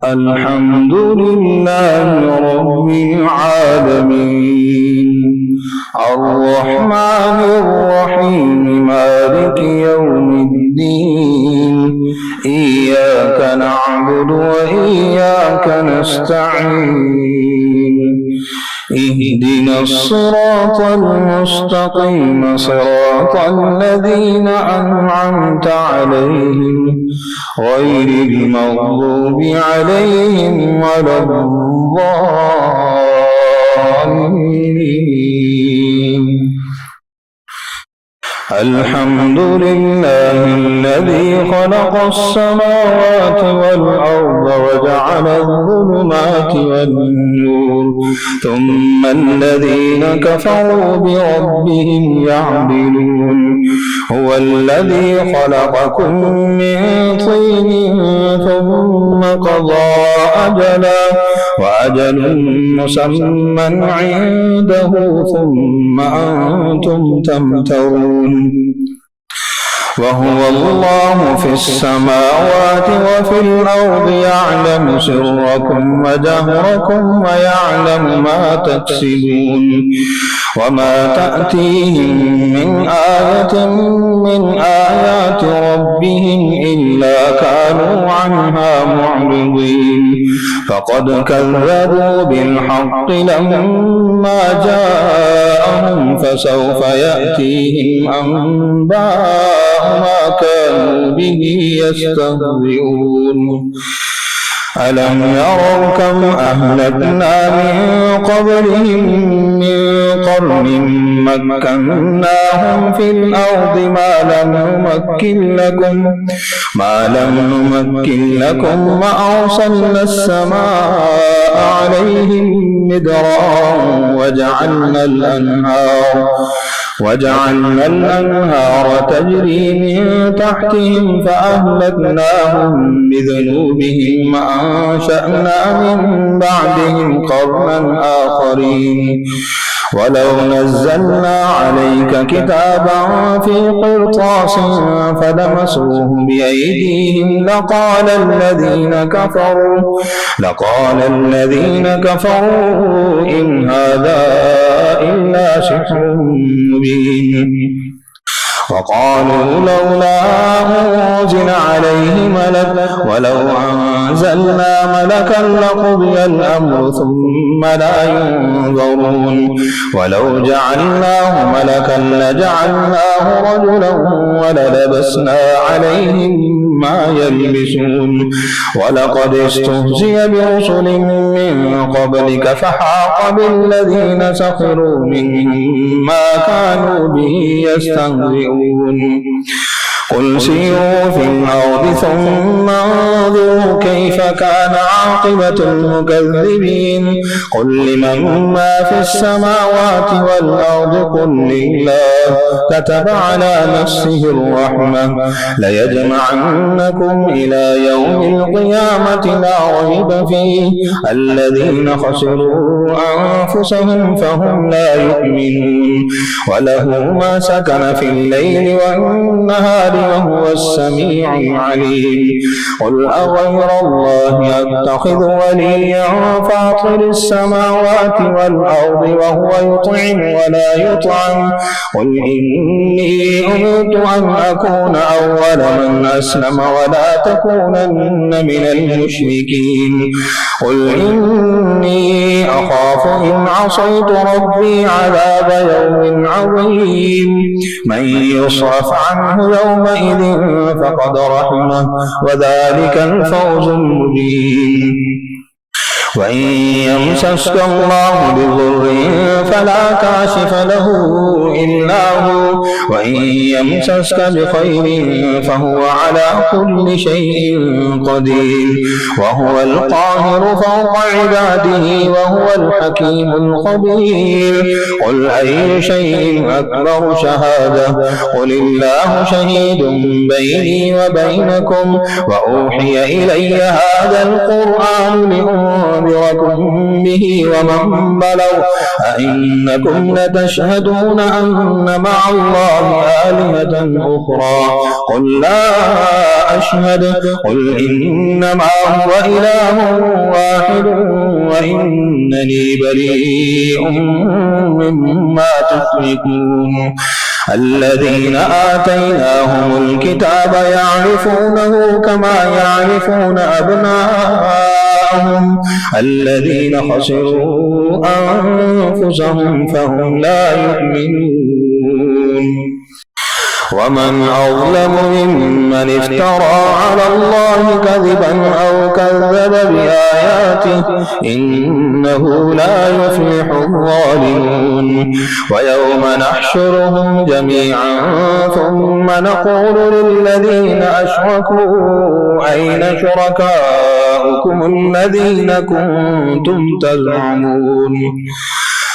الحمد لله رب العالمين الرحمن الرحيم مالك يوم الدين إياك نعبد وإياك نستعين اهدنا الصراط المستقيم صراط الذين أنعمت عليهم غير المغضوب عليهم ولا الضالين. الحمد لله الذي خلق السماوات والأرض وجعل الظلمات والنور ثم الذين كفروا بربهم يعدلون. هو الذي خلقكم من طين ثم قضى أجلا وأجل مسمى عنده ثم أنتم تمترون. وهو الله في السماوات وفي الأرض يعلم سركم وجهركم ويعلم ما تكسبون. وما تأتيهم من آية من آيات ربهم إلا كانوا عنها معرضين. فقد كذبوا بالحق لما جاءهم فسوف يأتيهم أنباء ما كانوا به يستهزئون. ألم يروا كم أهلكنا من قبلهم من قرن مكناهم في الأرض ما لم نمكن لكم وأرسلنا السماء عليهم مدرارا وجعلنا الأنهار تجري من تحتهم فأهلكناهم بذنوبهم وأنشأنا من بعدهم قرنا آخرين. ولو نزلنا عليك كتابا في قرطاس فلمسوه بأيديهم لقال الذين كفروا إن هذا إلا سحر مبين. وقالوا لولا أنزل عليه ملك ولو أنزلنا ملكا لقضي الأمر ثم لا ينظرون. ولو جعلناه ملكا لجعلناه رجلا وللبسنا عليهم ما يلبسون. ولقد استهزئ برسل من قبلك فحاق بالذين سخروا منهم ما كانوا به يستهزئون. قل سيروا في الأرض ثم انظروا كيف كان عاقبة المكذبين. قل لمن ما في السماوات والأرض قل لله كتب على نفسه الرحمة ليجمعنكم إلى يوم القيامة لا ريب فيه الذين خسروا أنفسهم فهم لا يؤمنون. وله ما سكن في الليل والنهار وهو السميع العليم. قل أغير الله أتخذ وليا فاطر السماوات والأرض وهو يطعم ولا يطعم. قل إني أمرت أن أكون أول من أسلم ولا تكونن من المشركين. قل إني أخاف إن عصيت ربي عذاب يوم عظيم. من يصرف عنه يومئذ فقد رحمه وذلك الفوز المبين. وإن يمسسك الله بضر فلا كاشف له إلا هو وإن يمسسك بخير فهو على كل شيء قدير. وهو القاهر فوق عباده وهو الحكيم الخبير. قل أي شيء أكبر شهادة قل الله شهيد بيني وبينكم وأوحي إلي هذا القرآن وأنذركم به ومن بلغ أئنكم لتشهدون أن مع الله آلهة أخرى قل لا أشهد قل إنما هو إله واحد وإنني بريء مما تشركون الذين آتيناهم الكتاب يعرفونه كما يعرفون أبناءهم الذين خسروا أنفسهم فهم لا يؤمنون ومن أظلم ممن افترى على الله كذبا أو كذب بآياته إنه لا يفلح الظالمون ويوم نحشرهم جميعا ثم نقول للذين أشركوا أين شركاؤكم الذين كنتم تزعمون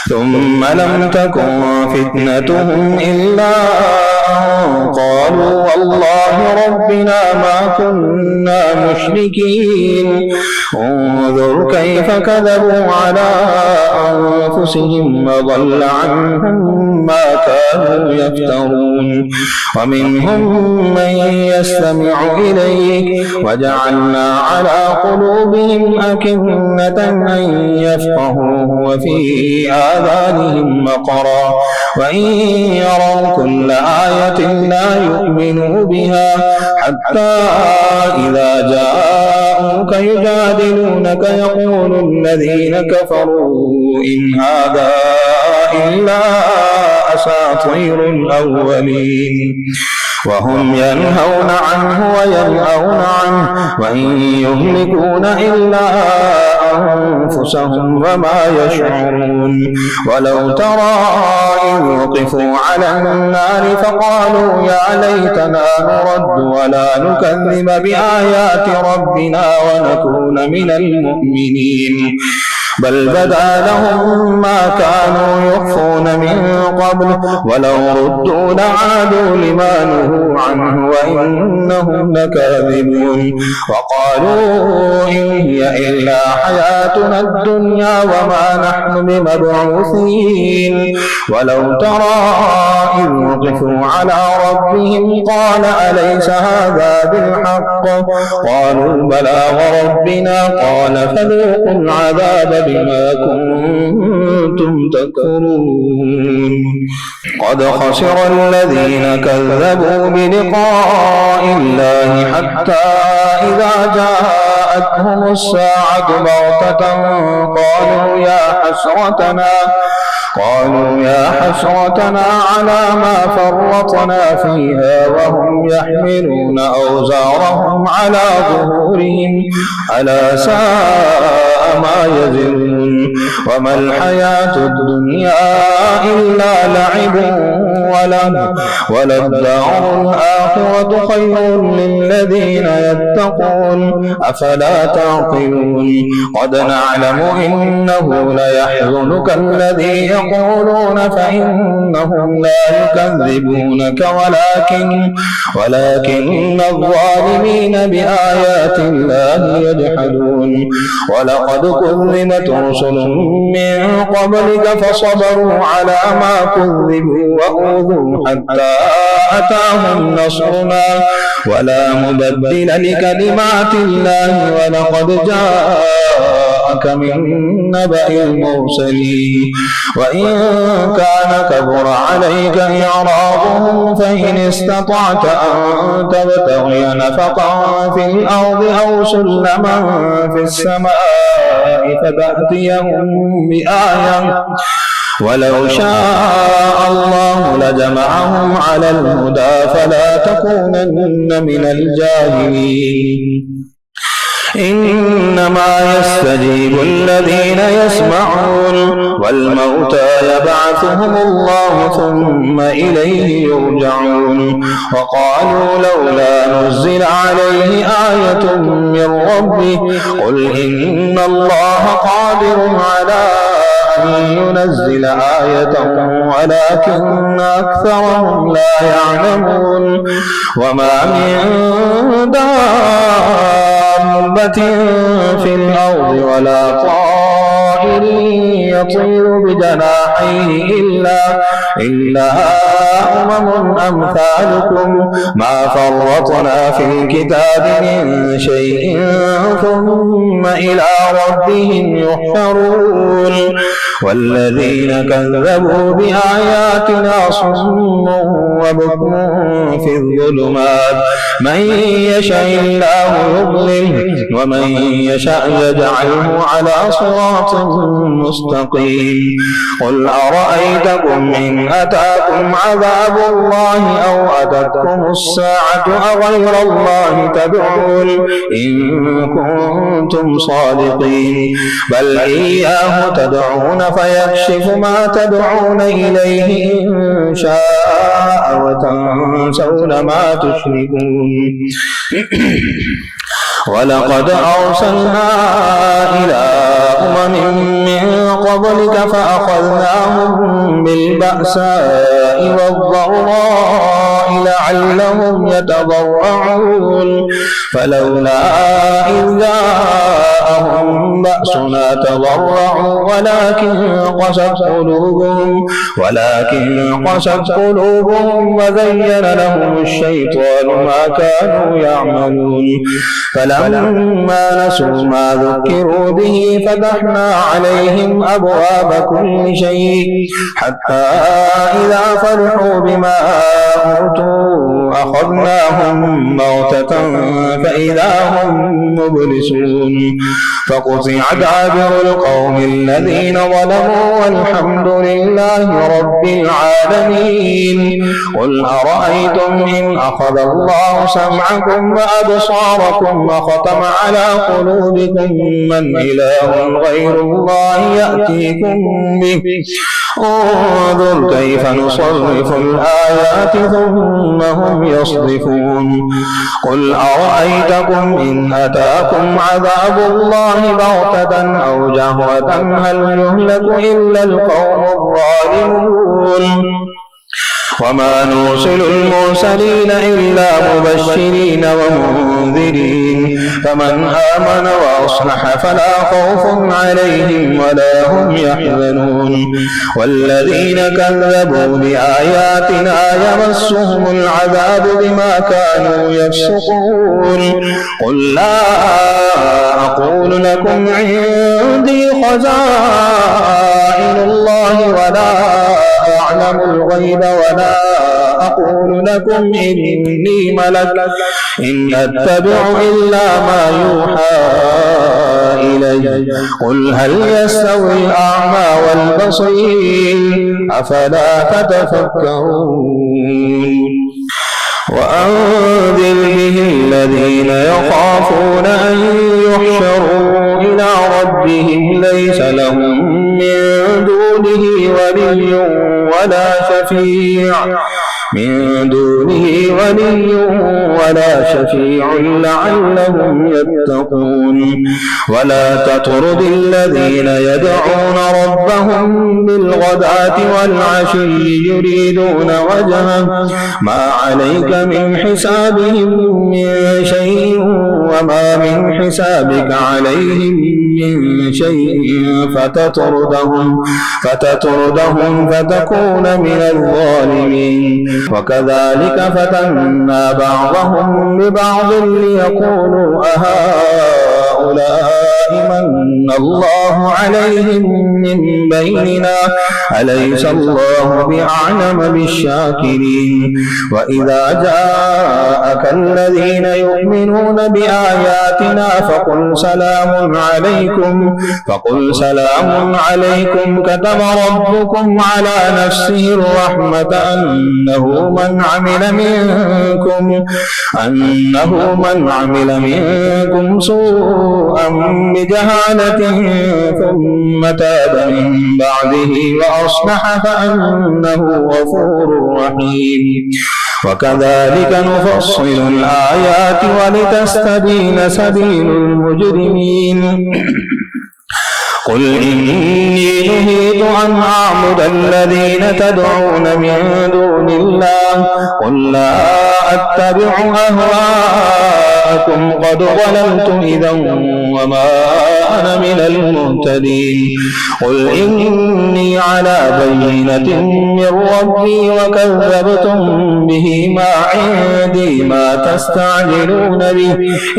ثم لم تكن فتنتهم إلا أن قالوا والله ربنا ما كنا مشركين انظر كيف كذبوا على أنفسهم وضل عنهم ما كانوا يفترون ومنهم من يستمع إليك وجعلنا على قلوبهم أكنة أن يفقهوه وفي آذانهم وقرا وإن يروا كل آية لا يؤمنوا بها حتى إذا جاءوك يجادلونك يقول الذين كفروا إن هذا إلا أساطير الأولين وهم ينهون عنه وينأون عنه وإن يهلكون إلا أنفسهم وما يشعرون ولو ترى إذ وقفوا على النار فقالوا يا ليتنا نرد ولا نكذب بآيات ربنا ونكون من المؤمنين بل بدا لهم ما كانوا يخفون من قبل ولو ردوا لعادوا لما نهوا عنه وإنهم لكاذبون وقالوا إن هي إلا حياتنا الدنيا وما نحن بمبعوثين ولو ترى إذ وقفوا على ربهم قال أليس هذا بالحق قالوا بلى وربنا قال فذوقوا العذاب بما كنتم تكفرون قد خسر الذين كذبوا بلقاء الله حتى إذا جاءتهم الساعة بغتة قالوا يا حسرتنا على ما فرطنا فيها وهم يحملون أوزارهم على ظهورهم ألا ساء ما يزرون وما الحياة الدنيا إلا لعب وللدار الآخرة خير للذين يتقون أفلا تعقلون قد نعلم إنه ليحزنك الذي يقولون فإنهم لا يكذبونك ولكن الظالمين بآيات الله يجحدون ولقد كذبت رسل من قبلك فصبروا على ما كذبوا وأوذوا حتى أتاهم نصرنا ولا مبدل لكلمات الله ولقد جاءك من نبأ المرسلين وإن كان كبر عليك إعراضهم فإن استطعت أن تبتغي نفقا في الأرض أو سلما في السماء فتأتيهم بآية ولو شاء الله لجمعهم على الهدى فلا تكونن من الجاهلين إنما يستجيب الذين يسمعون والموتى يبعثهم الله ثم إليه يرجعون وقالوا لولا نزل عليه آية من ربه قل إن الله قادر على أن ينزل آية ولكن أكثرهم لا يعلمون وما من دابة في الأرض ولا طائر يطير بجناحيه إلا أمثالكم ما فرطنا في الكتاب من شيء ثم إلى ربهم يحشرون والذين كذبوا بآياتنا صم وبكم في الظلمات من يشاء الله يضلله ومن يشاء يجعله على صراط مستقيم قل أرأيتكم إن أتاكم عذاب الله أو أتتكم الساعة أغير الله تدعون إن كنتم صادقين بل إياه تدعون فيكشف ما تدعون إليه إن شاء وتنسون ما تشركون ولقد أرسلنا إلى من قبلك فأخذناهم بالبأساء والضراء لعلهم يتضرعون فلولا إذ جاءهم بأسنا تضرعوا ولكن قست قلوبهم وزين لهم الشيطان ما كانوا يعملون فلما نسوا ما ذكروا به فتحنا عليهم أبواب كل شيء حتى إذا فرحوا بما أوتوا أخذناهم بغتة فإذا هم مبلسون فقطع دابر القوم الذين ظلموا والحمد لله رب العالمين قل أرأيتم إن أخذ الله سمعكم وأبصاركم وختم على قلوبكم من إله غير الله يأتيكم به انظر كيف نصرف الآيات ثم هم يصدفون قل أرأيتكم إن أتاكم عذاب الله بغتة أو جهرة هل يهلك إلا القوم الظالمون وما نرسل المرسلين إلا مبشرين ومنذرين فمن آمن وأصلح فلا خوف عليهم ولا هم يحزنون والذين كذبوا بآياتنا يمسهم العذاب بما كانوا يفسقون قل لا أقول لكم عندي خزائن الله ولا أعلم الغيب ولا أقول لكم إني ملك إن أتبع إلا ما يوحى إلي قل هل يستوي الأعمى والبصير أفلا تتفكرون وأنذر به الذين يخافون أن يحشروا إلى ربهم ليس لهم من دونه ولي ولا شفيع لعلهم يتقون ولا تطرد الذين يدعون ربهم بالغداة والعشي يريدون وجهه ما عليك من حسابهم من شيء وما من حسابك عليهم من شيء فتطردهم فتكون من الظالمين وكذلك فتنا بعضهم ببعض ليقولوا أهؤلاء من الله عليهم من بيننا أليس الله بأعلم بالشاكرين وإذا جاءك الذين يؤمنون بآياتنا فقل سلام عليكم كتب ربكم على نفسه الرحمة أنه من عمل منكم سوءا بجهالة ثم تاب من بعده وأصلح فأنه غفور رحيم وكذلك نفصل الآيات ولتستبين سبيل المجرمين قل إني نهيت أن أعبد الذين تدعون من دون الله قل لا أتبع أهواءكم قد ضللت إذا وما أنا من المهتدين قل إني على بينة من ربي وكذبتم به ما عندي ما تستعجلون به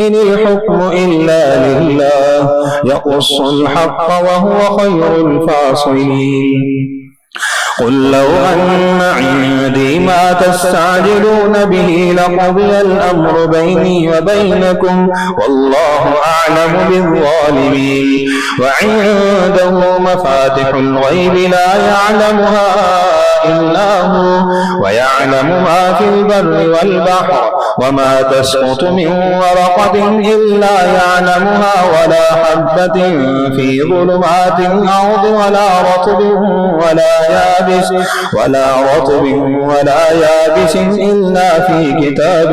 إن الحكم إلا لله يقص الحق وهو خير الفاصلين قل لو أن عندي ما تستعجلون به لقضي الأمر بيني وبينكم والله أعلم بالظالمين وعنده مفاتح الغيب لا يعلمها إلا هو ويعلم ما في البر والبحر وما تسقط من ورقة إلا يعلمها ولا حبة في ظلمات الأرض ولا رطب ولا يابس إلا في كتاب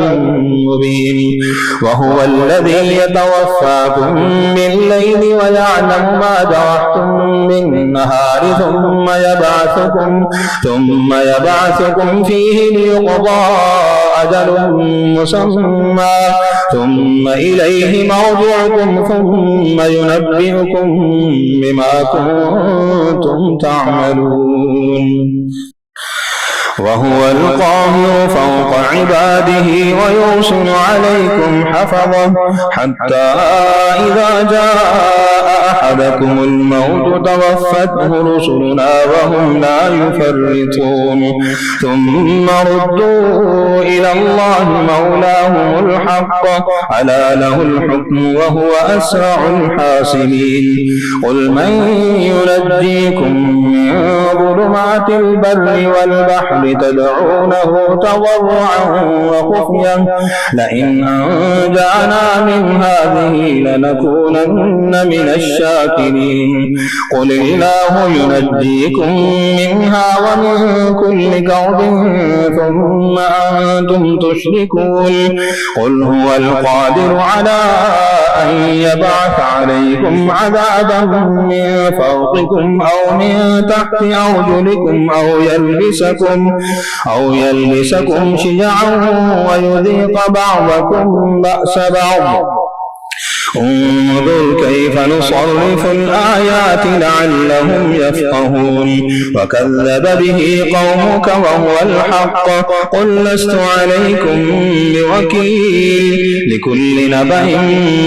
مبين وهو الذي يتوفاكم بالليل ويعلم ما جرحتم بالنهار ثم يبعثكم فيه ليقضى أجل مسمى ثم إليه مرجعكم ثم ينبئكم بما كنتم تعملون وهو القاهر فوق عباده ويرسل عليكم حفظه حتى إذا جاء أحدكم الموت توفته رسلنا وهم لا يفرطون ثم ردوا إلى الله مولاهم الحق ألا له الحكم وهو أسرع الحاسبين قل من ينجيكم من ظلمات البر والبحر تدعونه تضرعا وخفيا لئن أنجانا من هذه لنكونن من الشاكرين قل الله ينجيكم منها ومن كل كرب ثم أنتم تشركون قل هو القادر على أن يبعث عليكم عذابا من فوقكم أو من تحت أرجلكم أو يلبسكم شيعا ويذيق بعضكم بأس بعض انظر كيف نصرف الآيات لعلهم يفقهون وكذب به قومك وهو الحق قل لست عليكم بوكيل لكل نبأ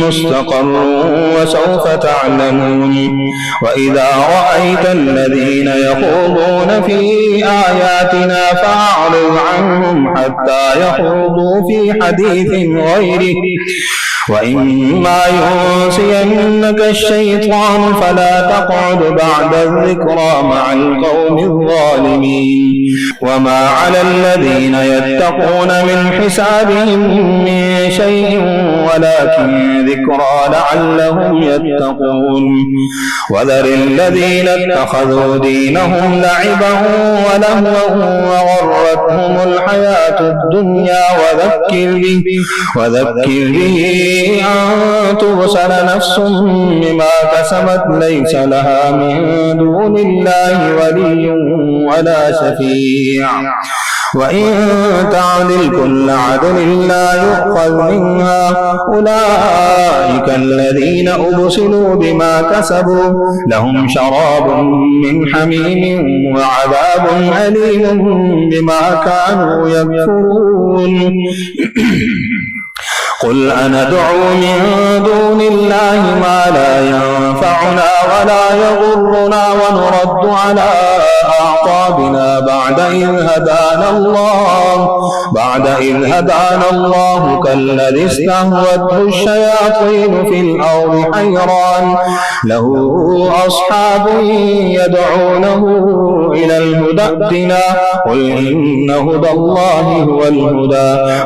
مستقر وسوف تعلمون وإذا رأيت الذين يخوضون في آياتنا فأعرض عنهم حتى يخوضوا في حديث غيره وإما ينسينك الشيطان فلا تقعد بعد الذكرى مع القوم الظالمين وما على الذين يتقون من حسابهم من شيء ولكن ذكرى لعلهم يتقون وذر الذين اتخذوا دينهم لعبا ولهوا وغرتهم الحياة الدنيا وذكر به أن تبصر نفس بما كسبت ليس لها من دون الله ولي ولا شفيع وإن تعدل كل عدل لا يؤخذ منها أولئك الذين أبصروا بما كسبوا لهم شراب من حميم وعذاب أليم بما كانوا يكفرون قل أندعو من دون الله ما لا ينفعنا ولا يضرنا ونرد على أعقابنا بعد إذ هدانا الله كالذي استهوته الشياطين في الأرض حيران له أصحاب يدعونه إلى الهدى ائتنا قل إن هدى الله هو الهدى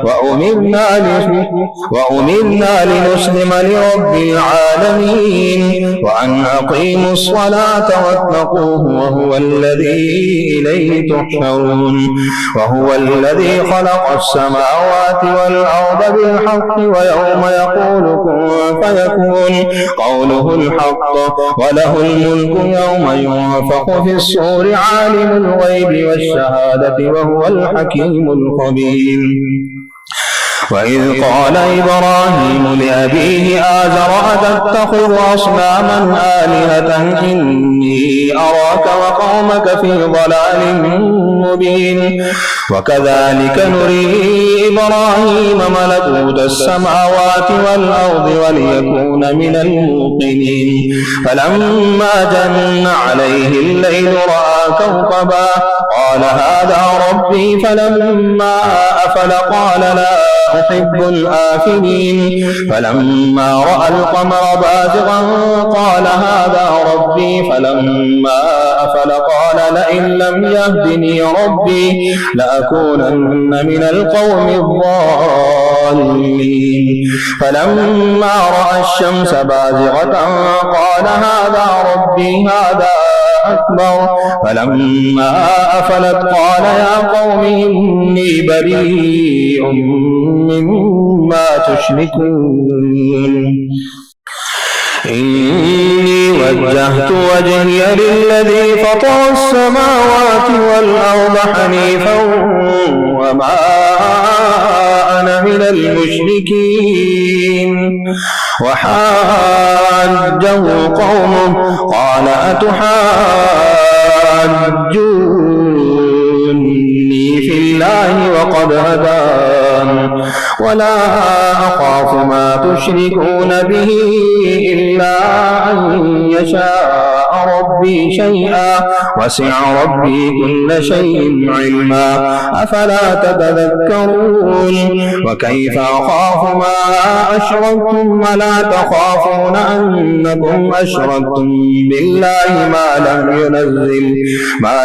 وأمرنا لنسلم لرب العالمين وأن أقيموا الصلاة واتقوه وهو الذي إليه تحشرون تحشرون وهو الذي خلق السماوات والأرض بالحق ويوم يقول كن فيكون قوله الحق وله الملك يوم ينفخ في الصور عالم الغيب والشهادة وهو الحكيم الخبير وإذ قال إبراهيم لأبيه آزر أتتخذ أصناما آلهة إني أراك وقومك في ضلال مبين وكذلك نري إبراهيم ملكوت السماوات والأرض وليكون من الموقنين فلما جن عليه الليل رأى كوكبا قال هذا ربي فلما أفل قال لا أحب الآفلين فلما رأى القمر بازغا قال هذا ربي فلما أفل قال لئن لم يهدني ربي لأكونن من القوم الضالين فلما رأى الشمس بازغة قال هذا ربي هذا أكبر فلما أفلت قال يا قوم إني بريء مما تشركون إني وجهت وجهي للذي فطر السماوات والأرض حنيفا وما أنا من المشركين وحاجه قومه قال أتحاجوني في الله وقد هدان ولا أخاف ما تشركون به إلا أن يشاء ربي شيئا وسع ربي كل شيء علما أفلا تتذكرون وكيف أخاف ما أشركتم ولا تخافون أنكم أشركتم بالله ما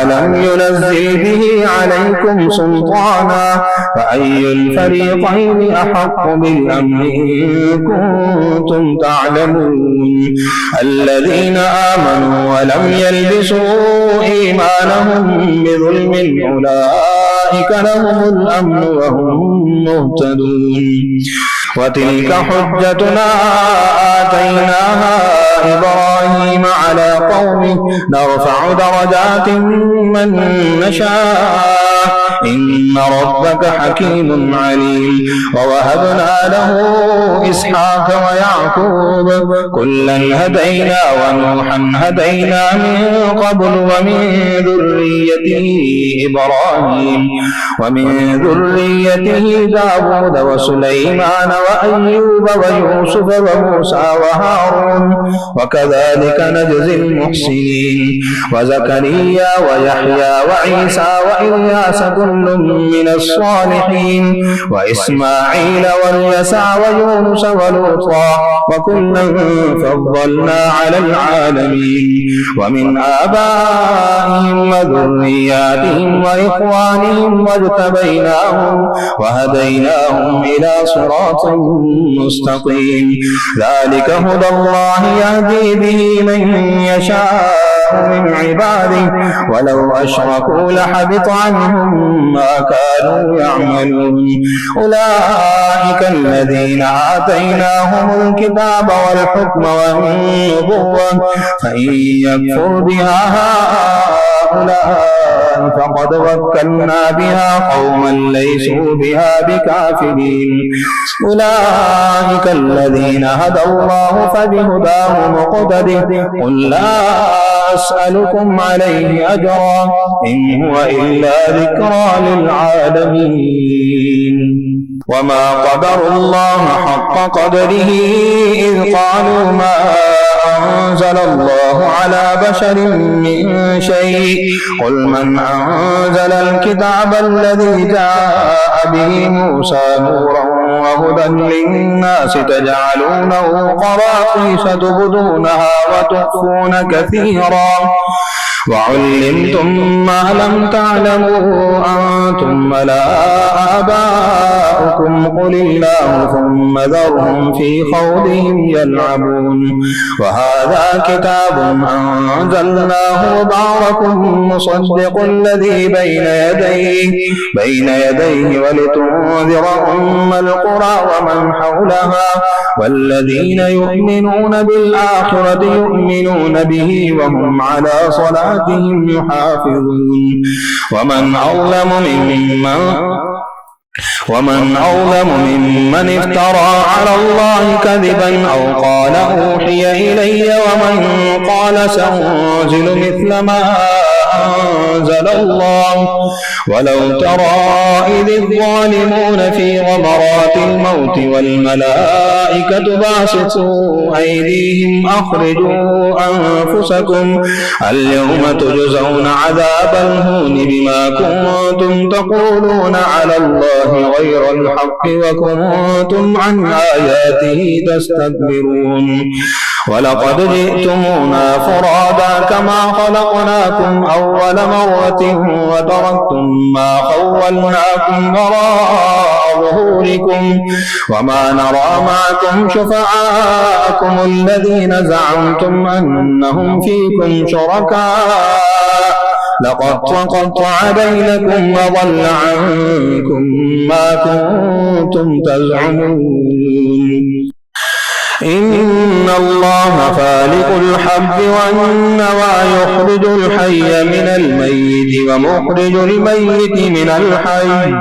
لم ينزل به عليكم سلطانا فأي الفريقين أحق بالأمن إن كنتم تعلمون الذين آمنوا ولم يلبسوا إيمانهم بظلم أولئك لهم الأمن وهم مهتدون وتلك حجتنا آتيناها إبراهيم على قومه نرفع درجات من نشاء إن ربك حكيم عليم ووهبنا له إسحاق ويعقوب كلا هدينا ونوحا هدينا من قبل ومن ذريته داود وسليمان وأيوب ويوسف وموسى وهارون وكذلك نجزي المحسنين وزكريا ويحيى وعيسى وإلياس كل من الصالحين وإسماعيل واليسع ويونس ولوطا وكلا فضلنا على العالمين ومن آبائهم وذرياتهم وإخوانهم واجتبيناهم وهديناهم إلى صراط مستقيم ذلك هدى الله يهدي به من يشاء من عباده ولو أشركوا لحبط عنهم ما كانوا يعملون أولئك الذين آتيناهم الكتاب والحكم والنبوة فإن يكفر بها هؤلاء فقد وكلنا بها قوما ليسوا بها بكافرين أولئك الذين هدى الله فبهداه مقتده قل لا أسألكم عليه أجرا إن هو إلا ذكرى للعالمين وما قدروا الله حق قدره إذ قالوا ما أنزل الله على بشر من شيء قل من أنزل الكتاب الذي جاء به موسى نورا وهدى للناس تجعلونه قراطيس تبدونها وتخفون كثيرا وعلمتم ما لم تعلموا أنتم ولا آباؤكم قل الله ثم ذرهم في خوضهم يلعبون وهذا كتاب أنزلناه مبارك مصدق الذي بين يديه ولتنذر أم القرى ومن حولها والذين يؤمنون بالآخرة يؤمنون به وهم على صلاتهم يحافظون ومن أظلم ممن افترى على الله كذبا أو قال أوحي إلي ومن قال سأنزل مثل ما أنزل الله ولو ترى إذ الظالمون في غمرات الموت والملائكة باسطوا أيديهم أخرجوا أنفسكم اليوم تجزون عذاب الهون بما كنتم تقولون على الله غير الحق وكنتم عن آياته تستكبرون ولقد جئتمونا فرادا كما خلقناكم أول مرة وتركتم ما خولناكم وراء ظهوركم وما نرى معكم شفعاءكم الذين زعمتم أنهم فيكم شركاء لقد تقطع بينكم وضل عنكم ما كنتم تزعمون إن الله فالق الحب والنوى يخرج الحي من الميت ومخرج الميت من الحي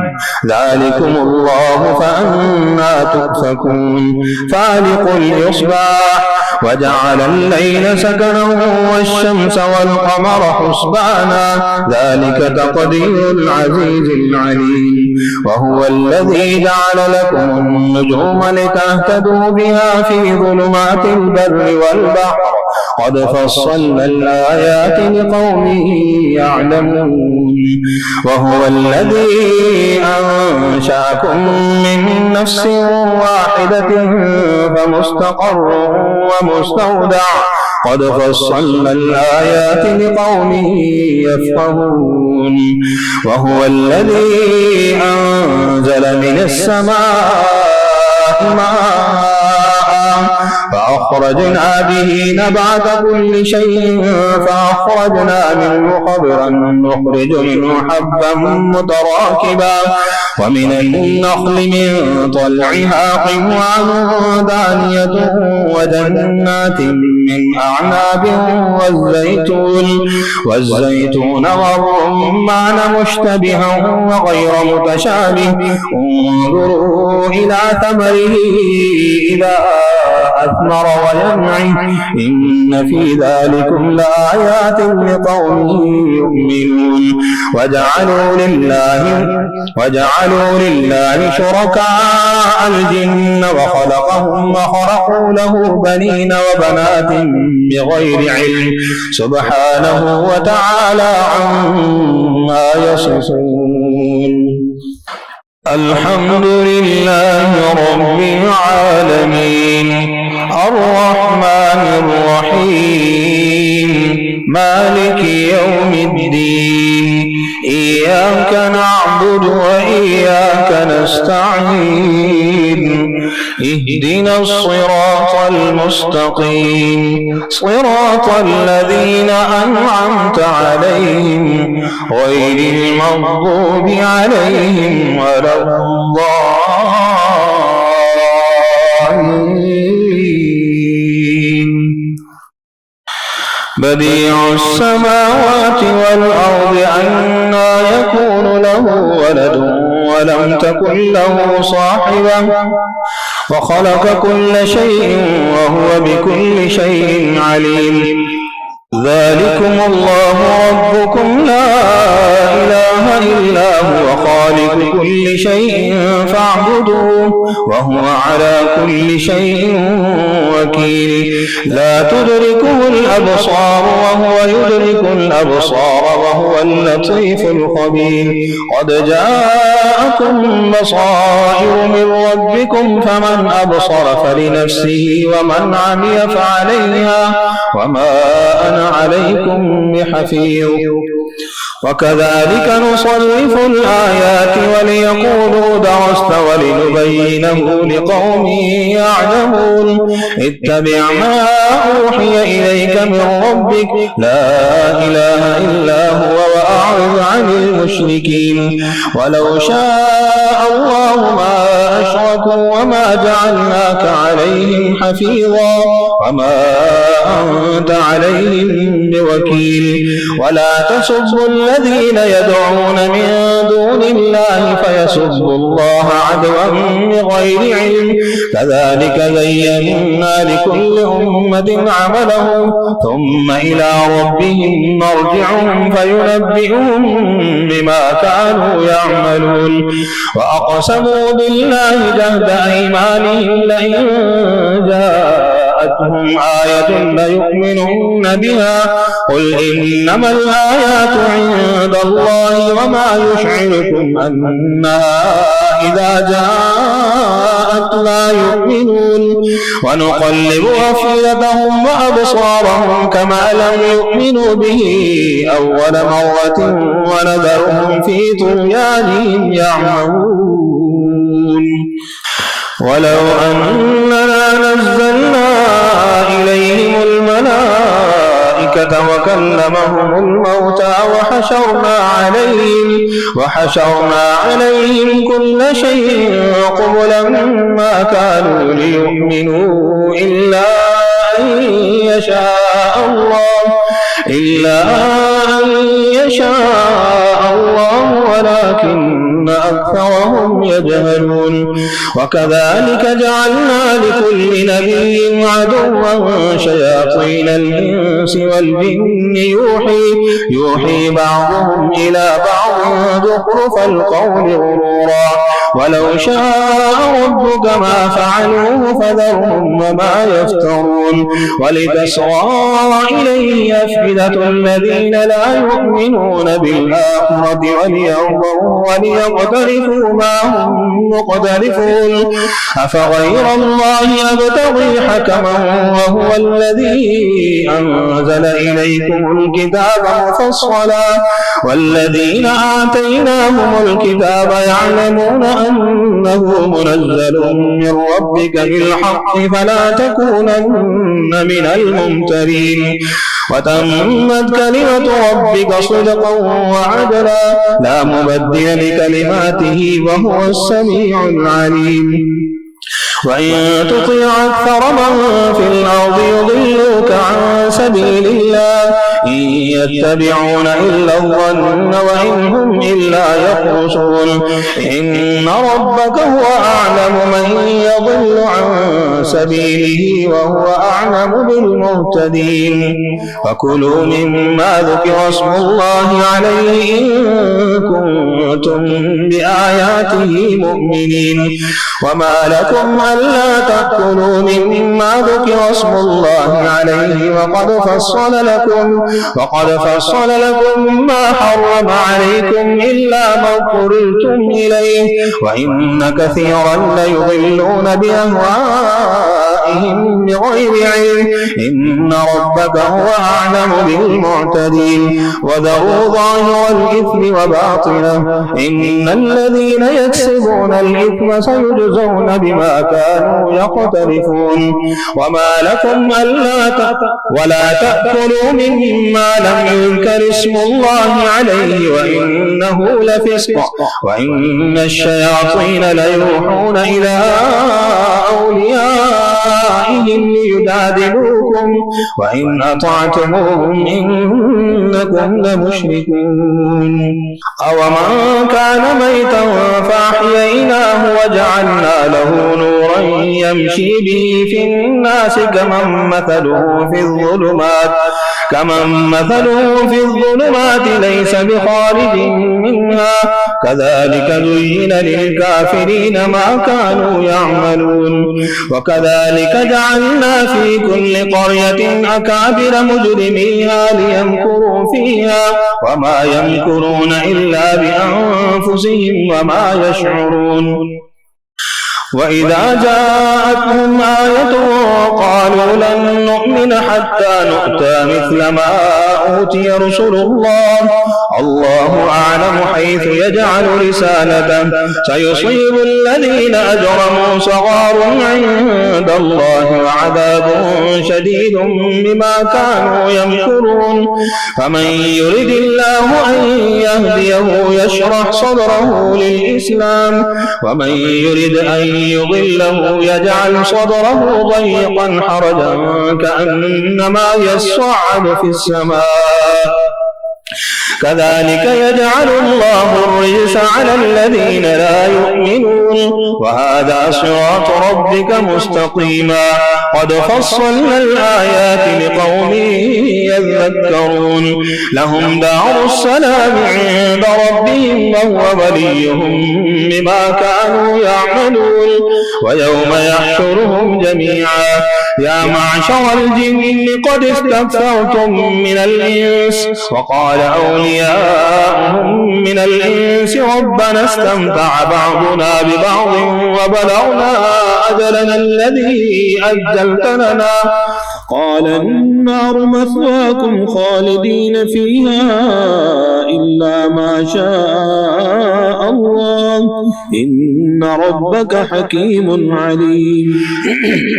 ذلكم الله فأنى تؤفكون فالق الإصباح وجعل الليل سكنا والشمس والقمر حسبانا ذلك تقدير العزيز العليم وهو الذي جعل لكم النجوم لتهتدوا بها في ظلمات البر والبحر قد فصلنا الآيات لقوم يعلمون وهو الذي أنشأكم من نفس واحدة فمستقر ومستودع قد فصلنا الآيات لقوم يفقهون وهو الذي أنزل من السماء ماء فأخرجنا به نبات كل شيء فأخرجنا منه خضرا نخرج منه حبا متراكبا ومن النخل من طلعها قنوان دانية وجنات من أعناب والزيتون والرمان مشتبها وغير متشابه انظروا إلى ثمره إذا أثمر وينعي إن في ذلكم لآيات لقوم يؤمنون وجعلوا لله شركاء الجن وخلقهم وخرقوا له بنين وبنات بغير علم سبحانه وتعالى عما يصفون الحمد لله رب العالمين الرحمن الرحيم مالك يوم الدين إياك نعبد وإياك نستعين اهدنا الصراط المستقيم صراط الذين أنعمت عليهم غير المغضوب عليهم ولا الضالين بديع السماوات والأرض أنى يكون له ولد ولم تكن له صاحبة وخلق كل شيء وهو بكل شيء عليم ذلكم الله ربكم لا إله إلا هو خالق كل شيء فاعبدوه فاعبدوه وهو على كل شيء وكيل لا تدركه الأبصار وهو يدرك الأبصار وهو اللطيف الخبير قد جاءكم بصائر من ربكم فمن أبصر فلنفسه ومن عمي فعليها وما أنا عليكم بحفيظ وكذلك نصرف الآيات وليقولوا درست ولنبينه لقوم يعلمون اتبع ما أوحي إليك من ربك لا إله إلا هو وأعرض عن المشركين ولو شاء الله ما أشركوا وما جعلناك عليهم حفيظا وما أنت عليهم بوكيل ولا تسبوا الذين يدعون من دون الله فيسبوا الله عدوا بغير علم كذلك زينا لكل أمة عملهم ثم إلى ربهم مرجعهم فينبئهم بما كانوا يعملون وأقسموا بالله جهد أيمانهم لئن جاءتهم آية ليؤمنن بها قل إنما الآيات عند الله وما يشعركم أنها إذا جاءت لا يؤمنون ونقلب أفئدتهم وأبصارهم كما لم يؤمنوا به أول مرة ونذرهم في طغيانهم يعمهون ولو أننا نزلنا إليهم الملائكة وكلمهم الموتى وحشرنا عليهم كل شيء قبلا ما كانوا ليؤمنوا إلا أن يشاء الله ولكن أكثرهم يجهلون وكذلك جعلنا لكل نبي عدوا شياطين الإنس والجن يوحي بعضهم إلى بعض زخرف القول غرورا ولو شاء ربك ما فعلوه فذرهم وما يفترون ولتصغى إليه أفئدة الذين لا يؤمنون بالآخرة وليقترفوا ما هم مقترفون أفغير الله أبتغي حكما وهو الذي أنزل إليكم الكتاب مفصلا والذين آتيناهم الكتاب يعلمون أنه منزل من ربك بالحق فلا تكونن من الممترين وتمت كلمة ربك صدقا وعدلا لا مبدل لكلماته وهو السميع العليم وإن تطيع أكثر من في الأرض يضلوك عن سبيل الله إن يتبعون إلا الظن وإن هم إلا يخرصون إن ربك هو أعلم من يضل عن سبيله وهو أعلم بالمهتدين فكلوا مما ذكر اسم الله عليه إن كنتم بآياته مؤمنين وما لكم ألا تأكلوا مما ذكر اسم الله عليه وقد فصل لكم ما حرم عليكم إلا ما اضطررتم إليه وإن كثيرا ليضلون بأهوائهم بغير علم إن ربك هو أعلم بالمعتدين وذروا ظاهر الإثم وباطنه إن الذين يكسبون الإثم سيجزون بما كانوا يقترفون وما لكم ولا تأكلوا مما لم يذكر اسم الله عليه وإنه لفسق وإن الشياطين ليوحون إلى أوليائهم ليجادلوكم وإن أطعتموهم إنكم لمشركون أومن كان ميتا فأحييناه وجعلنا له نورا يمشي به في الناس كمن مثله في الظلمات ليس بخارج منها كذلك زين للكافرين ما كانوا يعملون وكذلك جعلنا في كل قرية أكابر مجرميها ليمكروا فيها وما يمكرون إلا بأنفسهم وما يشعرون وإذا جاءتهم آية قالوا لن نؤمن حتى نؤتى مثل ما أوتي رسل الله الله أعلم حيث يجعل رسالته سيصيب الذين أجرموا صغار عند الله وعذاب شديد بما كانوا يمكرون فمن يرد الله أن يهديه يشرح صدره للإسلام ومن يرد أن يضله يجعل صدره ضيقا حرجا كأنما يصعد في السماء كذلك يجعل الله الرجس على الذين لا يؤمنون وهذا صراط ربك مستقيما قد فصلنا الآيات لقوم يذكرون لهم دار السلام عند ربهم وهو وليهم بما كانوا يعملون ويوم يحشرهم جميعا يا معشر الجن قد استكثرتم من الإنس وقال أولياؤهم من الإنس ربنا استمتع بعضنا ببعض وبلغنا أجلنا الذي أجلت لنا قال النار مثواكم خالدين فيها إلا ما شاء الله إن ربك حكيم عليم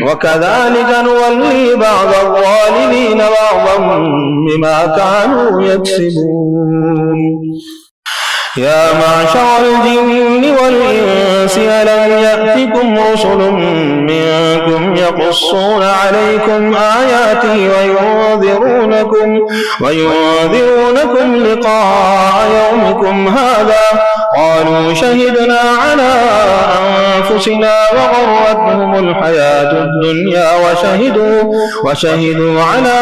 وكذلك نولي بعض الظالمين بعضا بما كانوا يكسبون يا معشر الجن والإنس ألم يأتكم رسل منكم يقصون عليكم آياتي وينذرونكم لقاء يومكم هذا قالوا شهدنا على أنفسنا وغرتهم الحياة الدنيا وشهدوا على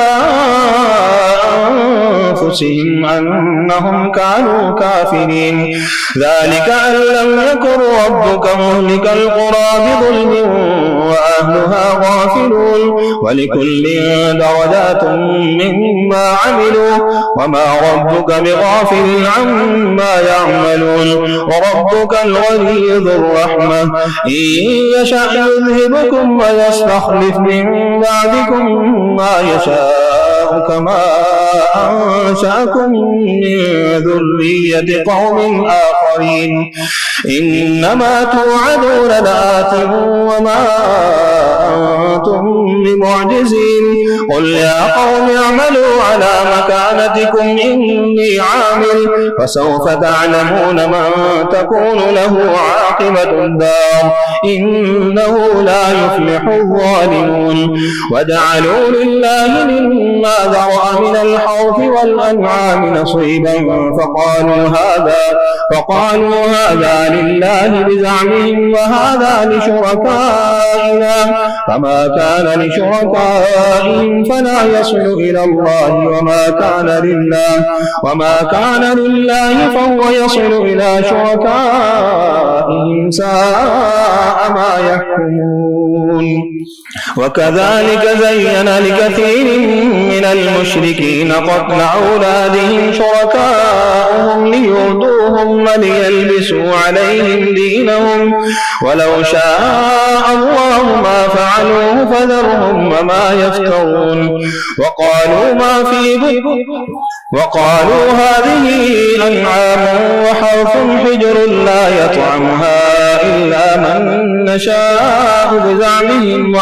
أنفسهم أنهم كانوا كافرين ذلك أن لم يكن ربك مهلك القرى بظلم وأهلها غافلون ولكل درجات مما عملوا وما ربك بغافل عما يعملون وربك الغني ذو الرحمة إن يشأ يذهبكم ويستخلف من بعدكم ما يشاء كما أنشأكم من ذرية قوم آخرين إنما توعدون لآت وما أنتم بمعجزين قل يا قوم اعملوا على مكانتكم إني عامل فسوف تعلمون من تكون له عاقبة الدار إنه لا يفلح الظالمون وجعلوا لله مما ذرأ من الحرث والأنعام نصيبا فقالوا هذا لله بزعمهم وهذا لشركائنا فما كان لشركائهم فلا يصل إلى الله وما كان لله فهو يصل إلى شركائهم ساء ما يحكمون وكذلك زين لكثير من المشركين قتل أولادهم شركاؤهم ليردوهم وليلبسوا عليهم دينهم ولو شاء الله ما فعلوه فذرهم وما يفترون وقالوا هذه أنعام وحرث حجر لا يطعمها إلا من نشاء بزعمهم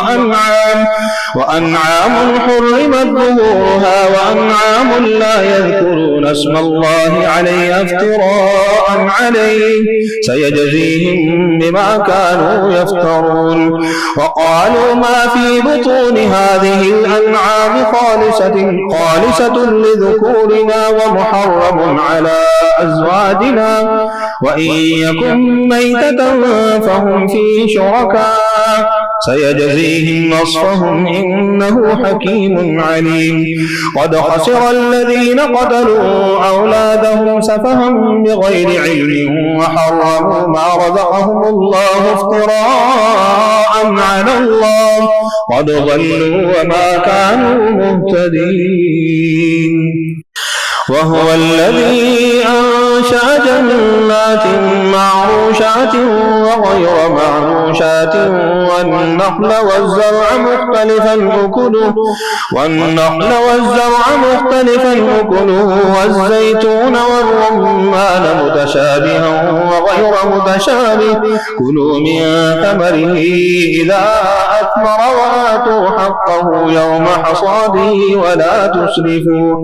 وأنعام حرمت ظهورها وأنعام لا يذكرون اسم الله عليه افتراء عليه سيجزيهم بما كانوا يفترون وقالوا ما في بطون هذه الأنعام خالصة لذكورنا ومحرم على أزواجنا وإن يكن ميتة فهم فيه شركاء سيجزيهم وصفهم إنه حكيم عليم قد خسر الذين قتلوا أولادهم سفها بغير علم وحرموا ما رزقهم الله افتراء على الله قد ضلوا وما كانوا مهتدين وهو الذي أنشأ جنات معروشات وغير معروشات والنخل والزرع مختلفا أكله والزيتون والرمان متشابها وغير متشابه كلوا من ثمره إذا أثمر وآتوا حقه يوم حصاده ولا تسرفوا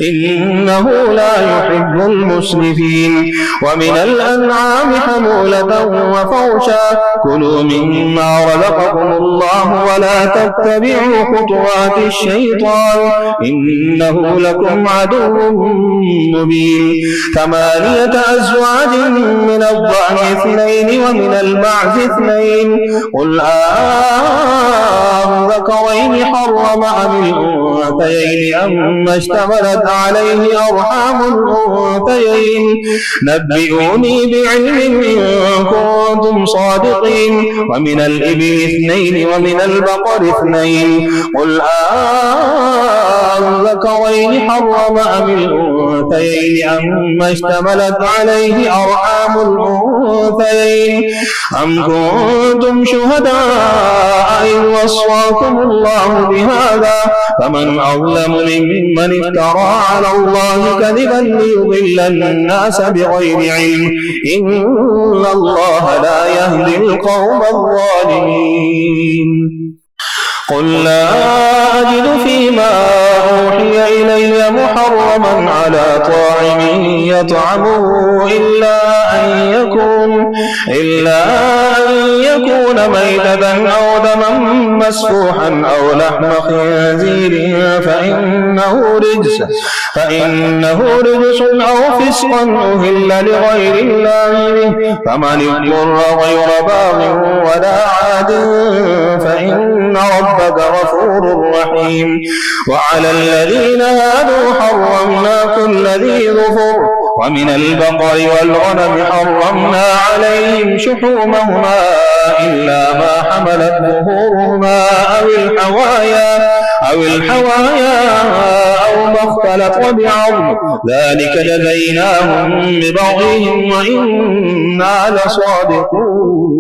إنه لا يحب المسرفين ومن الأنعام حمولة وفرشا كلوا مما رزقكم الله ولا تتبعوا خطوات الشيطان إنه لكم عدو مبين 8 أزواج من الضأن 2 ومن المعز 2 قل أذكرين حرم أم الأنثيين أما اشتملت عليه أرحام الأنثيين نبئوني بعلم إن كنتم صادقين ومن الإبل 2 ومن البقر 2 قل أذكرين حرم أم الأنثيين أما اشتملت عليه أرحام الأنثيين أم كنتم شهداء إذ وصاكم الله بهذا فمن أظلم ممن افترى على الله كذبا ليضل الناس بغير علم إن الله لا يهدي القوم الظالمين قل لا أجد فيما أوحي إلي محرما على طاعم يطعمه إلا أن يكون ميتة أو دما مسفوحا أو لحم خنزير فإنه رجس أو فسقا أهل لغير الله به فمن اضطر غير باغ ولا عاد فإن ربك غفور رحيم وعلى الذين هادوا حرمنا كل ذي ظفر ومن البقر والغنم حرمنا عليهم شحومهما إلا ما حملت ظهورهما أو الحوايا أو ما اختلط بعظم ذلك جزيناهم ببغيهم وإنا لصادقون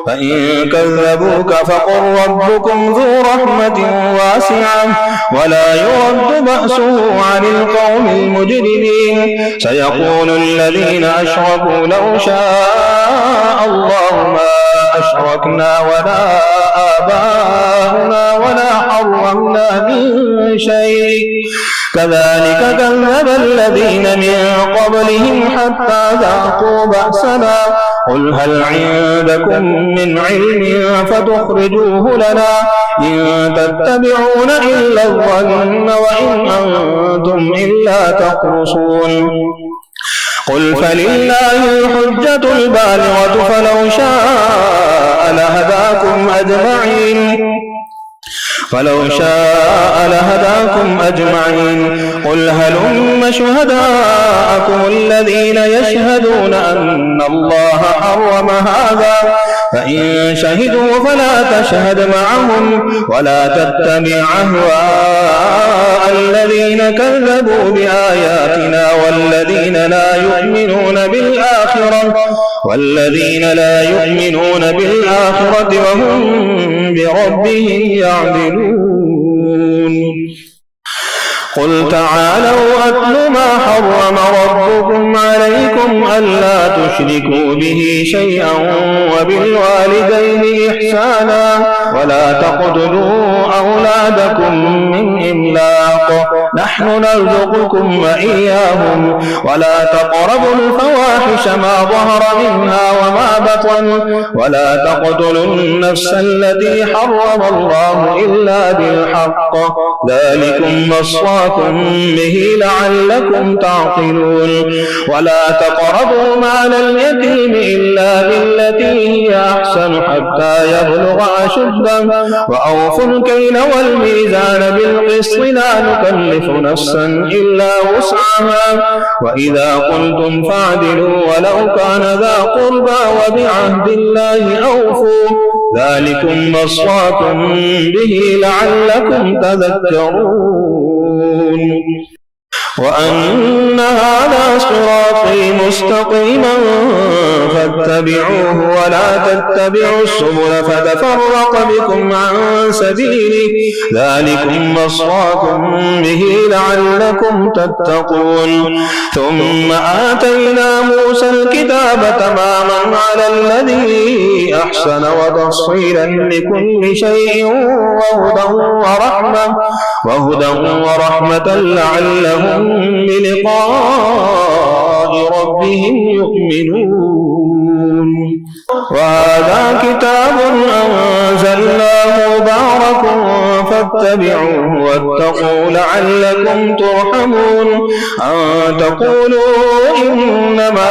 فإن كذبوك فقل ربكم ذو رحمة واسعة ولا يرد بأسه عن القوم المجرمين سيقول الذين أشركوا لو شاء الله ما أشركنا ولا آباؤنا ولا حرمنا من شيء كذلك كذب الذين من قبلهم حتى ذاقوا بأسنا قل هل عندكم من علم فتخرجوه لنا إن تتبعون إلا الظن وإن أنتم إلا تخرصون قل فلله الحجة البالغة فلو شاء لهداكم أجمعين قل هلم شهداءكم الذين يشهدون أن الله حرم هذا فإن شهدوا فلا تشهد معهم ولا تتبع أهواء الذين كذبوا بآياتنا والذين لا يؤمنون بالآخرة وهم بربهم يعدلون قل تعالوا أتل ما حرم ربكم عليكم ألا تشركوا به شيئا وبالوالدين إحسانا ولا تقتلوا أولادكم من إملاق نحن نرزقكم وإياهم ولا تقربوا الفواحش ما ظهر منها وما بطن ولا تقتلوا النفس التي حرم الله إلا بالحق ذلكم وصاكم به لعلكم تعقلون ولا تقربوا مال اليتيم إلا بالتي هي أحسن أحسن حتى يبلغ أشده وأوفوا الكيل والميزان بالقسط لا نكلف نفسا إلا وسعها وإذا قلتم فاعدلوا ولو كان ذا قربى وبعهد الله أوفوا ذلكم وصاكم به لعلكم تذكرون وأن هذا صراطي مستقيما فاتبعوه ولا تتبعوا السبل فتفرق بكم عن سبيله ذلكم وصاكم به لعلكم تتقون ثم آتينا موسى الكتاب تماما على الذي أحسن وتفصيلا لكل شيء وهدى ورحمة لعلهم بلقاء ربهم يؤمنون وهذا كتاب أنزلناه مبارك فاتبعوه واتقوا لعلكم ترحمون أن تقولوا إنما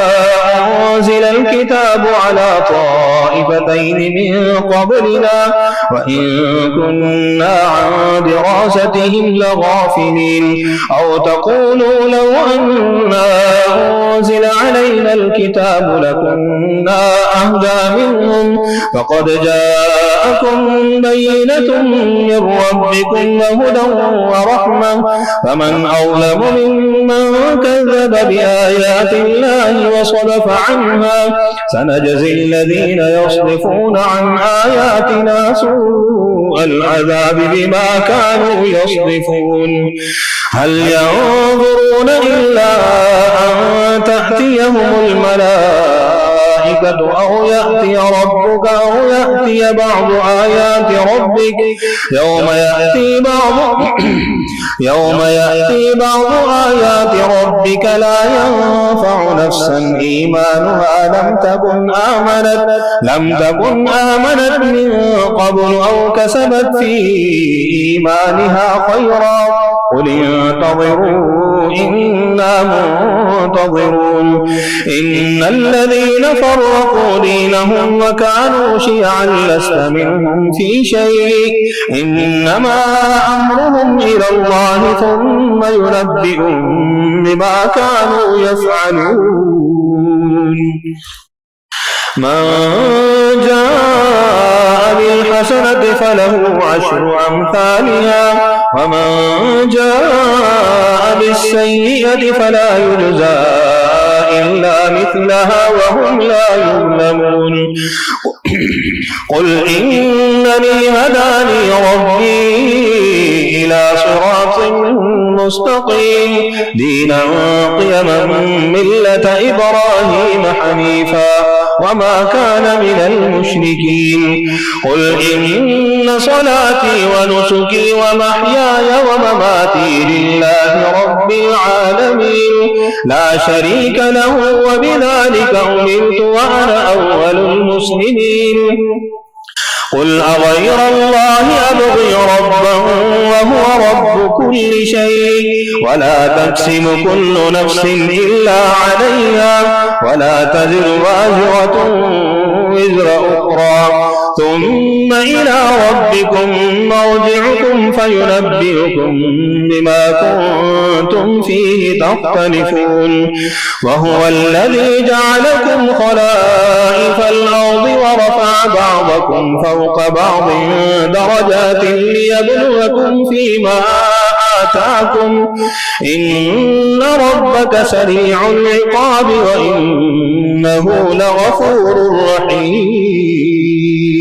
أنزل الكتاب على طائفتين من قبلنا وإن كنا عن دراستهم لغافلين أو تقولوا لو أنا أنزل علينا الكتاب لكنا أهدى منهم فقد جاءكم بينة من ربكم وهدى ورحمة فمن أظلم ممن كذب بآيات الله وصدف عنها سنجزي الذين يصدفون عن آياتنا سوء العذاب بما كانوا يصدفون هل ينظرون إلا أن تأتيهم الملائكة أو يأتي ربك أو يأتي بعض آيات ربك يوم يأتي بعض آيات ربك لا ينفع نفسا إيمانها لم تكن آمنت من قبل أو كسبت في إيمانها خيرا قل انتظروا إنا منتظرون إن الذين فرقوا دينهم وكانوا شيعا لست منهم في شيء إنما أمرهم إلى الله ثم ينبئهم بما كانوا يفعلون من جاء بالحسنة فله عشر أمثالها ومن جاء بالسيئة فلا يجزى إلا مثلها وهم لا يظلمون قل إنني هداني ربي إلى صراط مستقيم دينا قيما ملة إبراهيم حنيفا وما كان من المشركين قل إن صلاتي ونسكي ومحياي ومماتي لله رب العالمين لا شريك له وبذلك أمرت وأنا أول المسلمين قل أغير الله أبغي ربا وهو رب كل شيء ولا تكسب كل نفس إلا عليها ولا تزر وازرة وزر أخرى ثم إلى ربكم مرجعكم فينبئكم بما كنتم فيه تختلفون وهو الذي جعلكم خلائف الأرض ورفع بعضكم فوق بعض درجات ليبلوكم فيما آتاكم إن ربك سريع العقاب وإنه لغفور رحيم